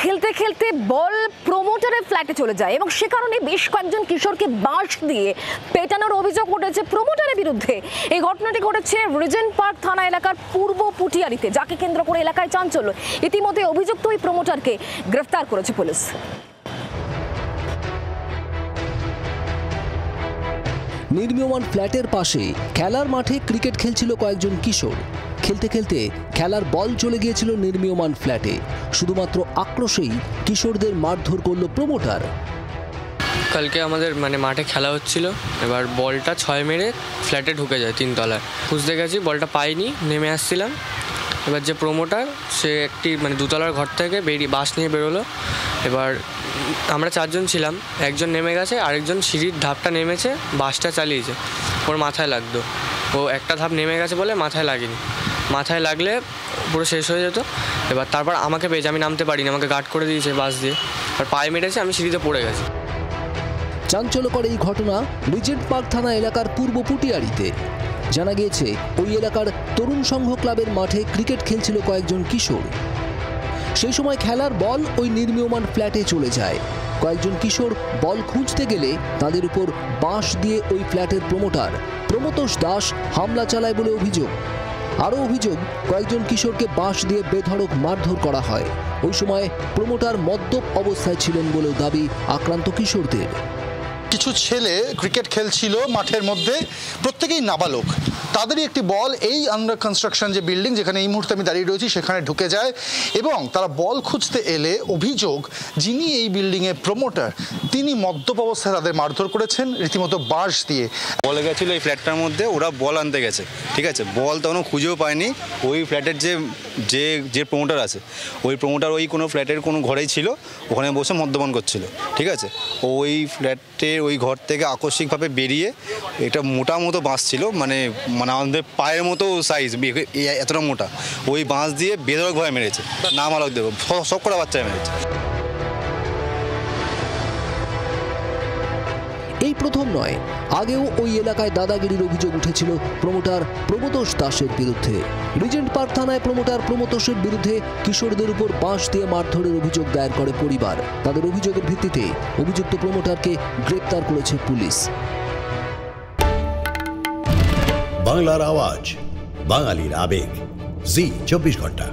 খেলতে খেলতে বল প্রমোটারের ফ্ল্যাটে চলে যায় এবং সে কারণে বেশ কয়েকজন কিশোরকে বাঁশ দিয়ে পেটানোর অভিযোগ উঠেছে প্রমোটারের বিরুদ্ধে। এই ঘটনাটি ঘটেছে রিজেন্ট পার্ক থানা এলাকার পূর্ব পুটিয়ারিতে, যাকে কেন্দ্র করে এলাকায় চাঞ্চল্য। ইতিমধ্যে অভিযুক্ত ওই প্রমোটারকে গ্রেফতার করেছে পুলিশ। নির্মীয়মান ফ্ল্যাটের পাশে খেলার মাঠে ক্রিকেট খেলছিল কয়েকজন কিশোর। খেলতে খেলতে খেলার বল চলে গিয়েছিল নির্মীয়মান ফ্ল্যাটে। শুধুমাত্র আক্রোশেই কিশোরদের মারধর করল প্রমোটার। কালকে আমাদের মাঠে খেলা হচ্ছিল, এবার বলটা 6 মেরে ফ্ল্যাটে ঢুকে যায় 3 তলায়। খুঁজতে গেছি, বলটা পাইনি, নেমে আসছিলাম। এবার যে প্রমোটার সে একটি 2 তলার ঘর থেকে বাস নিয়ে বেরোলো। এবার আমরা 4 জন ছিলাম, একজন নেমে গেছে, আরেকজন সিঁড়ির ধাপটা নেমেছে, বাসটা চালিয়েছে, ওর মাথায় লাগতো। ও একটা ধাপ নেমে গেছে বলে মাথায় লাগেনি, মাথায় লাগলে পুরো শেষ হয়ে যেত। এবার তারপর আমাকে পেয়েছে, আমি নামতে পারিনি, আমাকে গার্ড করে দিয়েছে বাস দিয়ে, আর পায়ে মেরেছে, আমি সিঁড়িতে পড়ে গেছি। চাঞ্চল্যকর এই ঘটনা রিজেন্ট পার্ক থানা এলাকার পূর্ব পুটিয়ারিতে। জানা গিয়েছে ওই এলাকার তরুণ সংঘ ক্লাবের মাঠে ক্রিকেট খেলছিল কয়েকজন কিশোর। সেই সময় খেলার বল ওই নির্মীয়মান ফ্ল্যাটে চলে যায়। কয়েকজন কিশোর বল খুঁজতে গেলে তাদের উপর বাঁশ দিয়ে ওই ফ্ল্যাটের প্রমোটার প্রমোতোষ দাস হামলা চালায় বলে অভিযোগ। আরও অভিযোগ, কয়েকজন কিশোরকে বাঁশ দিয়ে বেধড়ক মারধর করা হয়। ওই সময় প্রমোটার মদ্যপ অবস্থায় ছিলেন বলেও দাবি আক্রান্ত কিশোরদের। কিছু ছেলে ক্রিকেট খেলছিল মাঠের মধ্যে, প্রত্যেকেই নাবালক। তাদেরই একটি বল এই আন্ডার কনস্ট্রাকশন যে বিল্ডিং যেখানে এই মুহূর্তে আমি দাঁড়িয়ে রয়েছি সেখানে ঢুকে যায় এবং তারা বল খুঁজতে এলে অভিযোগ যিনি এই বিল্ডিংয়ের প্রমোটার তিনি মদ্যপ অবস্থায় তাদের মারধর করেছেন রীতিমতো বাঁশ দিয়ে। বলে গেছিলো এই ফ্ল্যাটটার মধ্যে ওরা বল আনতে গেছে, ঠিক আছে, বল তখন খুঁজেও পায়নি। ওই ফ্ল্যাটের যে প্রমোটার আছে, ওই প্রমোটার ওই কোনো ফ্ল্যাটের কোনো ঘরেই ছিল, ওখানে বসে মদ্যপান করছিল, ঠিক আছে। ওই ফ্ল্যাটের ওই ঘর থেকে আকস্মিকভাবে বেরিয়ে এটা মোটা মতো বাঁশ ছিল, মানে আমাদের পায়ের মতো সাইজ, এতটা মোটা, ওই বাঁশ দিয়ে বেধড়কভাবে মেরেছে। না মালক দেব সব কটা বাচ্চায় মেরেছে। এই প্রথম নয়, আগেও ওই এলাকায় দাদাগিরির অভিযোগ উঠেছিল প্রমোটার প্রমোতোষ দাসের বিরুদ্ধে। রিজেন্ট পার্ক থানায় প্রমোটার প্রমোতোষের বিরুদ্ধে কিশোরদের উপর বাঁশ দিয়ে মারধরের অভিযোগ দায়ের করে পরিবার। তাদের অভিযোগের ভিত্তিতে অভিযুক্ত প্রমোটারকে গ্রেপ্তার করেছে পুলিশ। বাংলার আওয়াজ, বাঙালির আবেগ, জি 24 ঘন্টা।